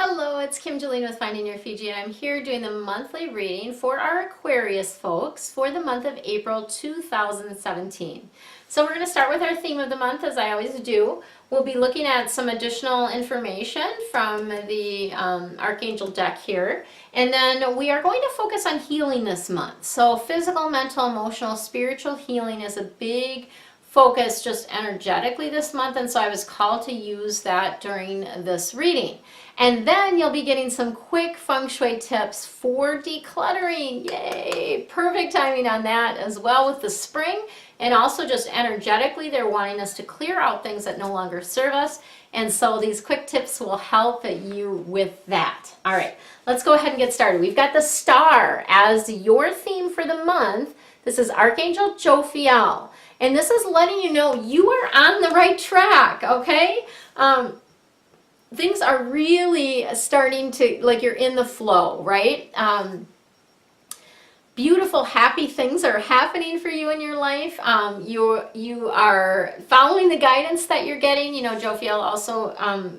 Hello, it's Kim Jolene with Finding Your Fiji, and I'm here doing the monthly reading for our Aquarius folks for the month of April 2017. So we're going to start with our theme of the month, as I always do. We'll be looking at some additional information from the Archangel deck here, and then we are going to focus on healing this month. So physical, mental, emotional, spiritual healing is a big focus just energetically this month, and so I was called to use that during this reading. And then you'll be getting some quick Feng Shui tips for decluttering. Yay! Perfect timing on that as well with the spring. And also just energetically, they're wanting us to clear out things that no longer serve us. And so these quick tips will help you with that. All right, let's go ahead and get started. We've got the star as your theme for the month. This is Archangel Jophiel. And this is letting you know you are on the right track, okay? Things are really starting to, like, you're in the flow, right? Beautiful, happy things are happening for you in your life. You are following the guidance that you're getting. You know, Jophiel also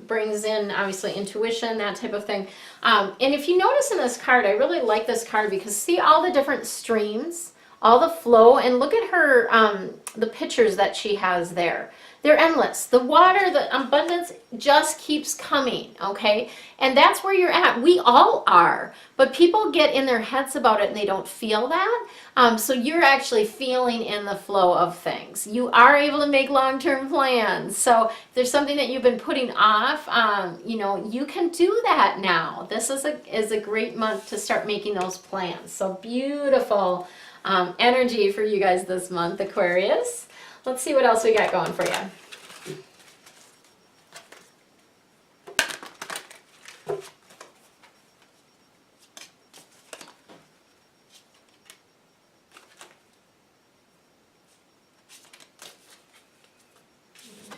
brings in, obviously, intuition, that type of thing. And if you notice in this card, I really like this card because see all the different streams, all the flow, and look at her, the pictures that she has there. They're endless. The water, the abundance just keeps coming, okay? And that's where you're at. We all are, but people get in their heads about it and they don't feel that. So you're actually feeling in the flow of things. You are able to make long-term plans. So if there's something that you've been putting off, you know, you can do that now. This is a great month to start making those plans. So beautiful energy for you guys this month, Aquarius. Let's see what else we got going for you.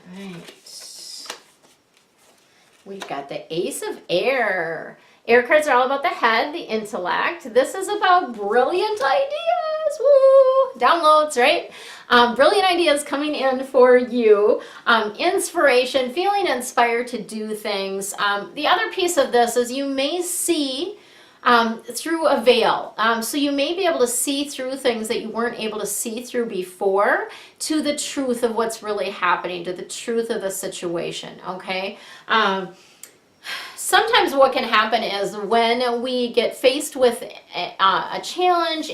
All right. We've got the Ace of Air. Air cards are all about the head, the intellect. This is about brilliant ideas. Woo! Downloads, right? Brilliant ideas coming in for you. Inspiration, feeling inspired to do things. The other piece of this is you may see through a veil. So you may be able to see through things that you weren't able to see through before to the truth of what's really happening, to the truth of the situation, okay? Sometimes what can happen is when we get faced with a challenge,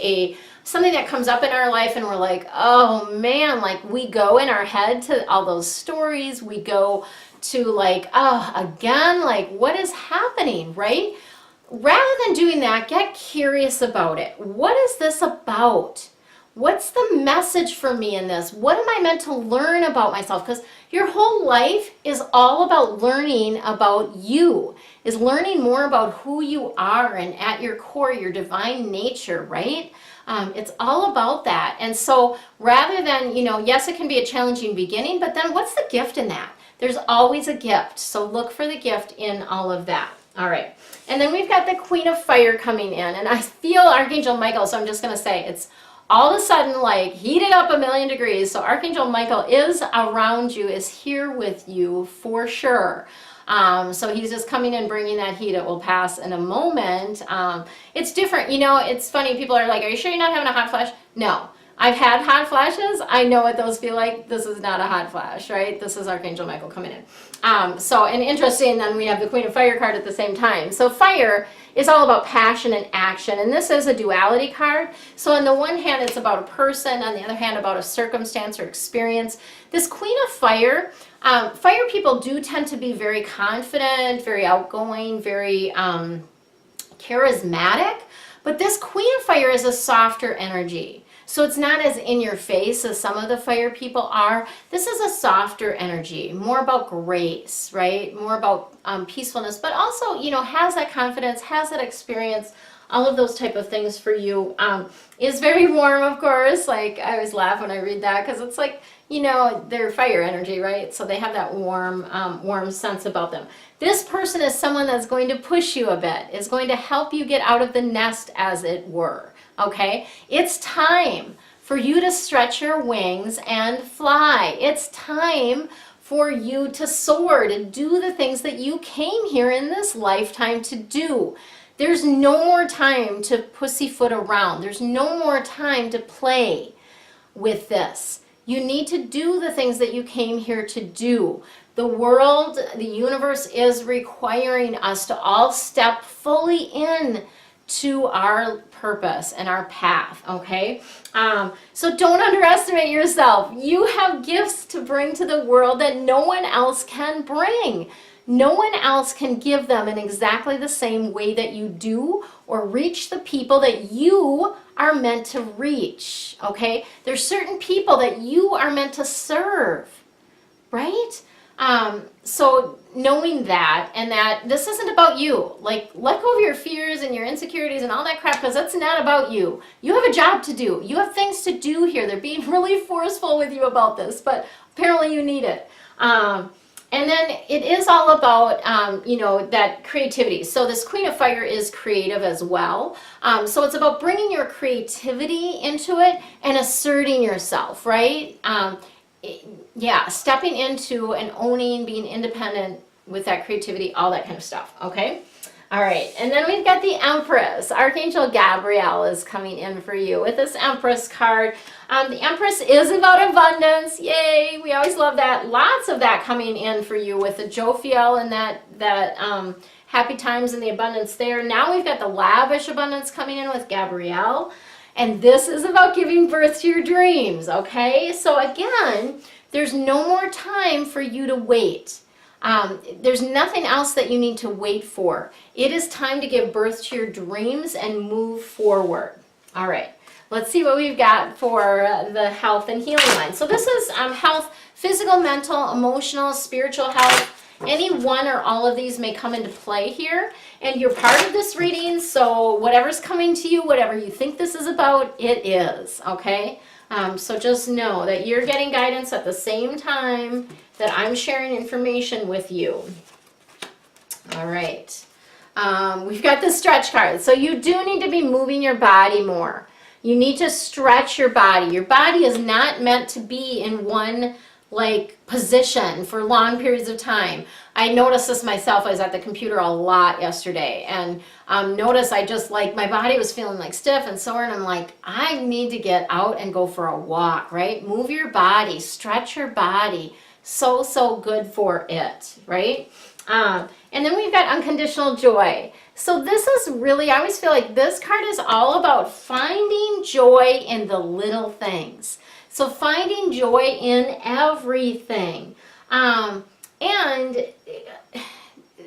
something that comes up in our life and we're like, oh man, like we go in our head to all those stories, we go to like, oh, again, like what is happening, right? Rather than doing that, get curious about it. What is this about? What's the message for me in this? What am I meant to learn about myself? Because your whole life is all about learning about you, is learning more about who you are and at your core, your divine nature, right? It's all about that. And so rather than, you know, yes, it can be a challenging beginning, but then what's the gift in that? There's always a gift. So look for the gift in all of that. All right. And then we've got the Queen of Fire coming in. And I feel Archangel Michael, so I'm just going to say it's all of a sudden like heated up 1,000,000 degrees. So Archangel Michael is around you, is here with you for sure. So he's just coming in bringing that heat. It will pass in a moment. It's different. You know, it's funny. People are like, are you sure you're not having a hot flash? No. I've had hot flashes. I know what those feel like. This is not a hot flash, right? This is Archangel Michael coming in. And interesting, then we have the Queen of Fire card at the same time. So fire is all about passion and action, and this is a duality card. So on the one hand, it's about a person, on the other hand, about a circumstance or experience. This Queen of Fire, fire people do tend to be very confident, very outgoing, very charismatic, but this Queen of Fire is a softer energy. So it's not as in your face as some of the fire people are. This is a softer energy, more about grace, right? More about peacefulness, but also, you know, has that confidence, has that experience, all of those type of things for you. Is very warm, of course. Like I always laugh when I read that because it's like, you know, they're fire energy, right? So they have that warm, warm sense about them. This person is someone that's going to push you a bit, is going to help you get out of the nest, as it were. Okay, it's time for you to stretch your wings and fly. It's time for you to soar, to do the things that you came here in this lifetime to do. There's no more time to pussyfoot around. There's no more time to play with this. You need to do the things that you came here to do. The world, the universe is requiring us to all step fully in to our purpose and our path, okay? So don't underestimate yourself. You have gifts to bring to the world that no one else can bring. No one else can give them in exactly the same way that you do, or reach the people that you are meant to reach, okay? There's certain people that you are meant to serve, right? So knowing that, and that this isn't about you, like let go of your fears and your insecurities and all that crap, because that's not about you. You have a job to do. You have things to do here. They're being really forceful with you about this, but apparently you need it. And then it is all about, you know, that creativity. So this Queen of Fire is creative as well. So it's about bringing your creativity into it and asserting yourself, right? Yeah, stepping into and owning, being independent with that creativity, all that kind of stuff, okay? All right, and then we've got the Empress. Archangel Gabriel is coming in for you with this Empress card. The Empress is about abundance. Yay, we always love that. Lots of that coming in for you with the Jophiel and that happy times and the abundance there. Now we've got the lavish abundance coming in with Gabrielle. And this is about giving birth to your dreams, okay? So again, there's no more time for you to wait. There's nothing else that you need to wait for. It is time to give birth to your dreams and move forward. All right, let's see what we've got for the health and healing line. So this is health, physical, mental, emotional, spiritual health. Any one or all of these may come into play here, and you're part of this reading, so whatever's coming to you, whatever you think this is about, it is, okay? So just know that you're getting guidance at the same time that I'm sharing information with you. All right. We've got the stretch card. So you do need to be moving your body more. You need to stretch your body. Your body is not meant to be in one position for long periods of time. I noticed this myself. I was at the computer a lot yesterday, and notice I just my body was feeling stiff and sore, and I'm like, I need to get out and go for a walk, right? Move your body, stretch your body. So good for it, right? And then we've got unconditional joy. So this is really, I always feel like this card is all about finding joy in the little things. So finding joy in everything. And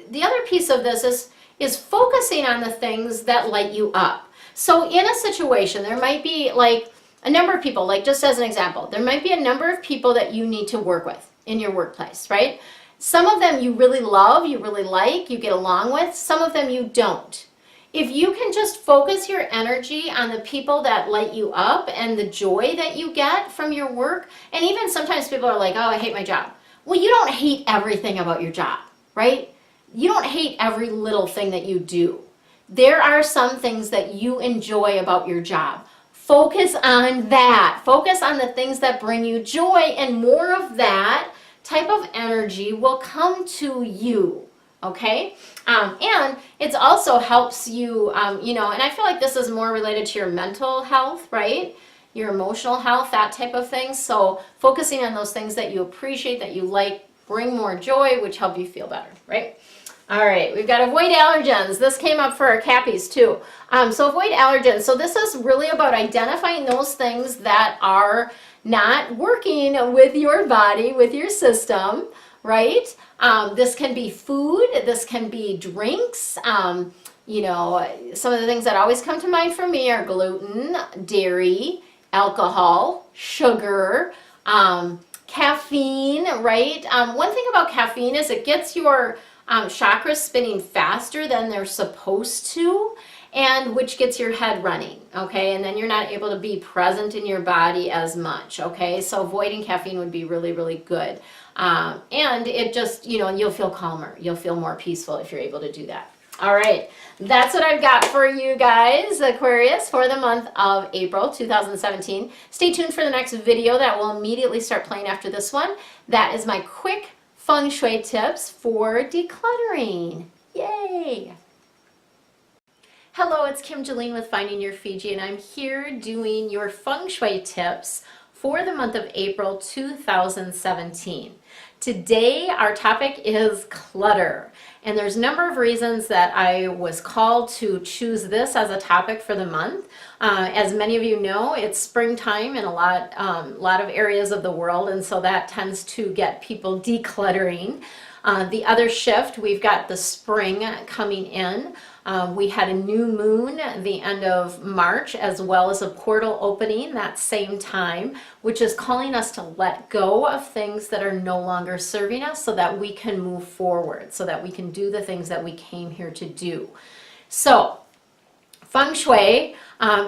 the other piece of this is focusing on the things that light you up. So in a situation, there might be a number of people, just as an example, there might be a number of people that you need to work with in your workplace, right? Some of them you really love, you really like, you get along with. Some of them you don't. If you can just focus your energy on the people that light you up and the joy that you get from your work, and even sometimes people are like, oh, I hate my job. Well, you don't hate everything about your job, right? You don't hate every little thing that you do. There are some things that you enjoy about your job. Focus on that. Focus on the things that bring you joy, and more of that type of energy will come to you, okay? And it also helps you, you know, and I feel like this is more related to your mental health, right? Your emotional health, that type of thing. So focusing on those things that you appreciate, that you like, bring more joy, which help you feel better, right? All right, we've got avoid allergens. This came up for our Cappies too. So avoid allergens. So this is really about identifying those things that are not working with your body, with your system, right? This can be food, this can be drinks. You know, some of the things that always come to mind for me are gluten, dairy, alcohol, sugar, caffeine, right? One thing about caffeine is it gets your chakras spinning faster than they're supposed to, and which gets your head running, okay? And then you're not able to be present in your body as much, okay? So avoiding caffeine would be really, really good. And it just, you know, you'll feel calmer. You'll feel more peaceful if you're able to do that. All right, that's what I've got for you guys, Aquarius, for the month of April 2017. Stay tuned for the next video that will immediately start playing after this one. That is my quick Feng Shui tips for decluttering. Yay! Hello, it's Kim Jolene with Finding Your Fiji, and I'm here doing your Feng Shui tips for the month of April 2017. Today, our topic is clutter. And there's a number of reasons that I was called to choose this as a topic for the month. As many of you know, it's springtime in a lot of areas of the world, and so that tends to get people decluttering. The other shift, we've got the spring coming in. We had a new moon at the end of March, as well as a portal opening that same time, which is calling us to let go of things that are no longer serving us so that we can move forward, so that we can do the things that we came here to do. So, Feng Shui,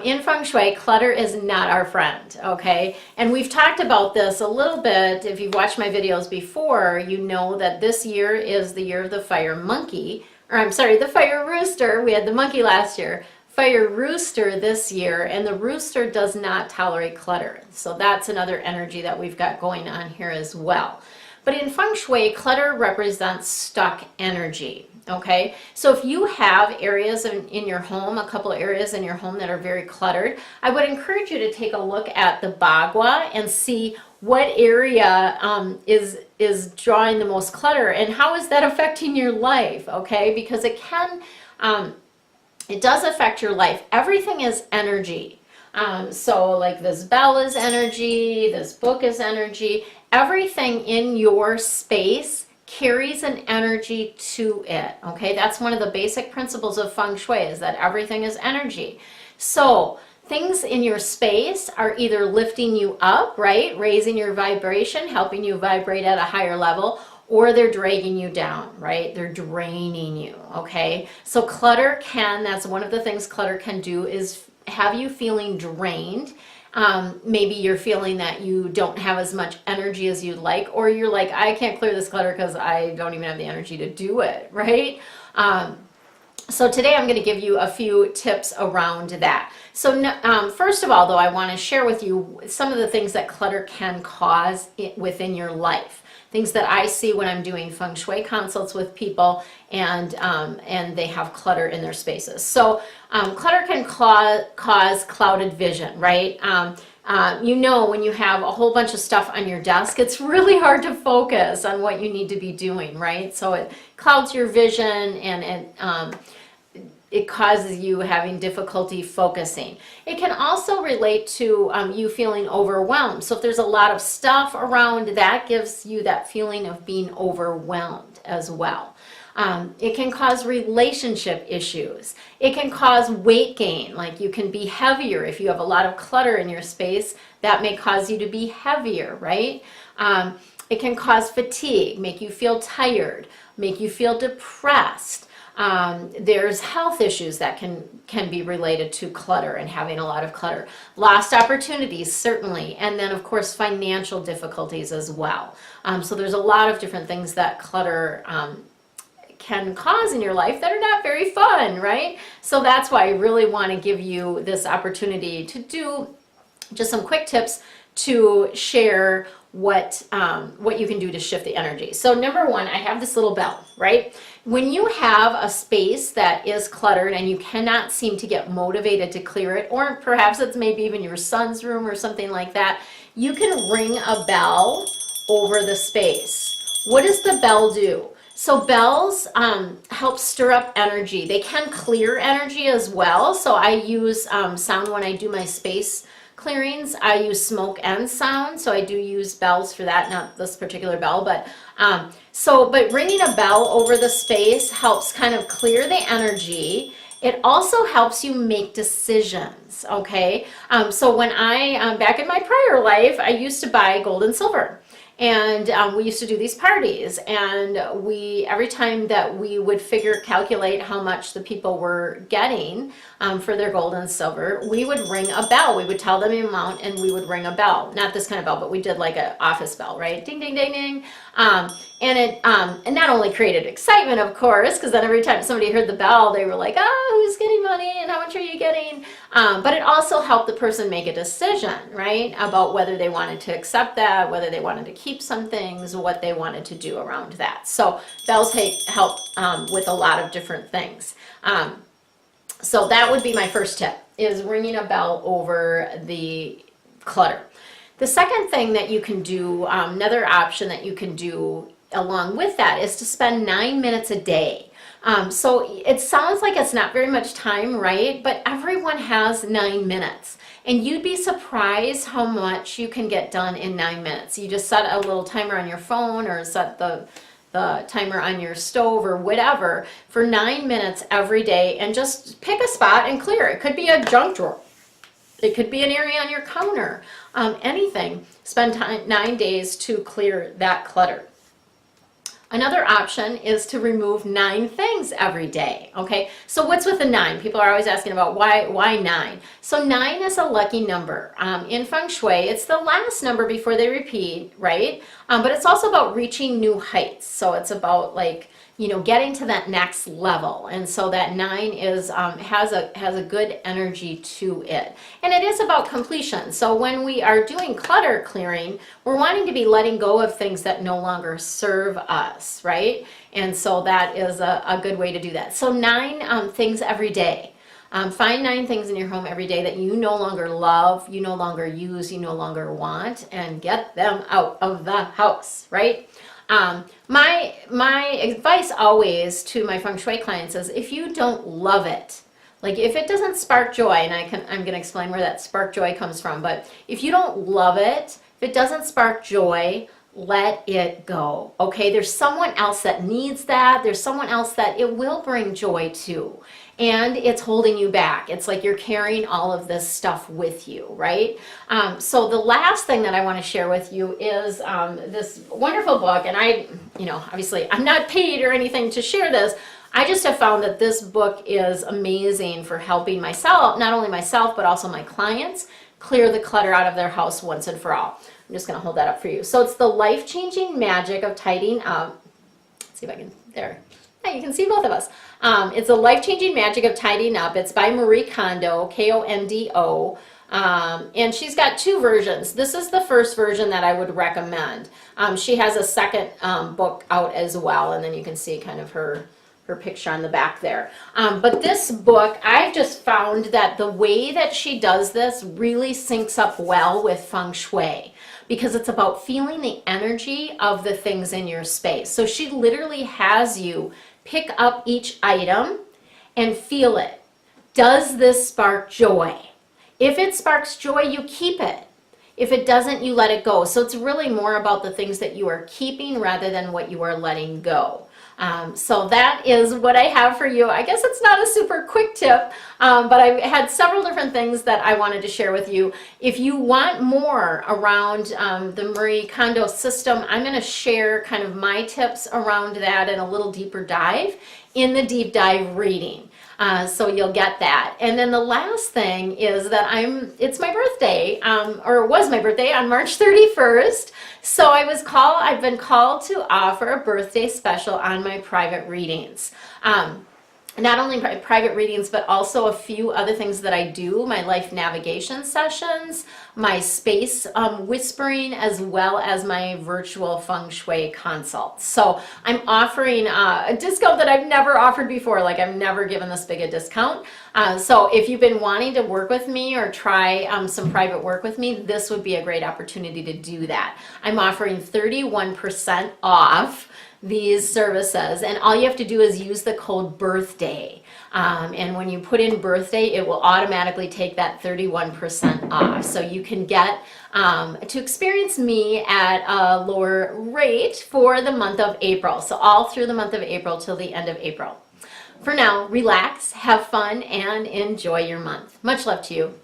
in Feng Shui, clutter is not our friend, okay? And we've talked about this a little bit. If you've watched my videos before, you know that this year is the year of the fire monkey, or I'm sorry, the fire rooster. We had the monkey last year. Fire rooster this year, and the rooster does not tolerate clutter. So that's another energy that we've got going on here as well. But in Feng Shui, clutter represents stuck energy. Okay, so if you have areas in your home, a couple of areas in your home that are very cluttered, I would encourage you to take a look at the Bagua and see what area is drawing the most clutter and how is that affecting your life, okay? Because it can, it does affect your life. Everything is energy. So like this bell is energy, this book is energy, everything in your space carries an energy to it, okay? That's one of the basic principles of Feng Shui, is that everything is energy. So things in your space are either lifting you up, right? Raising your vibration, helping you vibrate at a higher level, or they're dragging you down, right? They're draining you, okay? So clutter can, that's one of the things clutter can do, is have you feeling drained. Maybe you're feeling that you don't have as much energy as you'd like, or you're like, I can't clear this clutter because I don't even have the energy to do it, right? So today I'm going to give you a few tips around that. So first of all, though, I want to share with you some of the things that clutter can cause within your life. Things that I see when I'm doing Feng Shui consults with people and they have clutter in their spaces. So clutter can cause clouded vision, right? You know, when you have a whole bunch of stuff on your desk, it's really hard to focus on what you need to be doing, right? So it clouds your vision, and it causes you having difficulty focusing. It can also relate to you feeling overwhelmed. So if there's a lot of stuff around, that gives you that feeling of being overwhelmed as well. It can cause relationship issues. It can cause weight gain, like you can be heavier. If you have a lot of clutter in your space, that may cause you to be heavier, right? It can cause fatigue, make you feel tired, make you feel depressed. There's health issues that can be related to clutter and having a lot of clutter. Lost opportunities, certainly. And then, of course, financial difficulties as well. So there's a lot of different things that clutter can cause in your life that are not very fun, right? So that's why I really want to give you this opportunity to do just some quick tips to share what you can do to shift the energy. So number one, I have this little bell, right? When you have a space that is cluttered and you cannot seem to get motivated to clear it, or perhaps it's maybe even your son's room or something like that, you can ring a bell over the space. What does the bell do? So bells help stir up energy. They can clear energy as well. So I use sound when I do my space clearings. I use smoke and sound, so I do use bells for that, not this particular bell, but but ringing a bell over the space helps kind of clear the energy. It also helps you make decisions, okay? So when back in my prior life, I used to buy gold and silver. And we used to do these parties, and every time that we would calculate how much the people were getting for their gold and silver, we would ring a bell. We would tell them the amount, and we would ring a bell. Not this kind of bell, but we did like an office bell, right? Ding, ding, ding, ding. And it and not only created excitement, of course, because then every time somebody heard the bell, they were like, oh, who's getting money and how much are you getting? But it also helped the person make a decision, right, about whether they wanted to accept that, whether they wanted to keep some things, what they wanted to do around that. So bells help with a lot of different things. So that would be my first tip, is ringing a bell over the clutter. The second thing that you can do, another option that you can do along with that, is to spend 9 minutes a day. So it sounds like it's not very much time, right? But everyone has 9 minutes. And you'd be surprised how much you can get done in 9 minutes. You just set a little timer on your phone, or set the timer on your stove or whatever for 9 minutes every day, and just pick a spot and clear. It could be a junk drawer. It could be an area on your counter. Anything. Spend 9 days to clear that clutter. Another option is to remove 9 things every day. Okay, so what's with the 9? People are always asking about why 9. So 9 is a lucky number. In Feng Shui, it's the last number before they repeat, right? But it's also about reaching new heights. So it's about, like, you know, getting to that next level. And so that 9 is has a good energy to it. And it is about completion. So when we are doing clutter clearing, we're wanting to be letting go of things that no longer serve us, right? And so that is a good way to do that. So 9 things every day. Find 9 things in your home every day that you no longer love, you no longer use, you no longer want, and get them out of the house, right? My advice always to my Feng Shui clients is, if you don't love it, like if it doesn't spark joy, and I'm going to explain where that spark joy comes from, but if you don't love it, if it doesn't spark joy, let it go. Okay, there's someone else that needs that. There's someone else that it will bring joy to, and it's holding you back. It's like you're carrying all of this stuff with you, right? So the last thing that I want to share with you is this wonderful book, and obviously I'm not paid or anything to share this. I just have found that this book is amazing for helping myself, not only myself, but also my clients, clear the clutter out of their house once and for all. I'm just going to hold that up for you. So it's The Life-Changing Magic of Tidying Up. Let's see if I can, there. Yeah, you can see both of us. It's The Life-Changing Magic of Tidying Up. It's by Marie Kondo, Kondo. And she's got 2 versions. This is the first version that I would recommend. She has a second book out as well, and then you can see kind of her picture on the back there. But this book, I've just found that the way that she does this really syncs up well with Feng Shui, because it's about feeling the energy of the things in your space. So she literally has you pick up each item and feel it. Does this spark joy? If it sparks joy, you keep it. If it doesn't, you let it go. So it's really more about the things that you are keeping rather than what you are letting go. So that is what I have for you. I guess it's not a super quick tip, but I had several different things that I wanted to share with you. If you want more around the Marie Kondo system, I'm going to share kind of my tips around that and a little deeper dive in the deep dive reading. So you'll get that. And then the last thing is that it's my birthday, or it was my birthday on March 31st. So I've been called to offer a birthday special on my private readings. Not only private readings, but also a few other things that I do, my life navigation sessions, my space whispering, as well as my virtual Feng Shui consults. So I'm offering a discount that I've never offered before. Like, I've never given this big a discount. So if you've been wanting to work with me or try some private work with me, this would be a great opportunity to do that. I'm offering 31% off these services, and all you have to do is use the code birthday, and when you put in birthday, it will automatically take that 31% off, so you can get to experience me at a lower rate for the month of April, so all through the month of April till the end of April. For now, relax, have fun, and enjoy your month. Much love to you.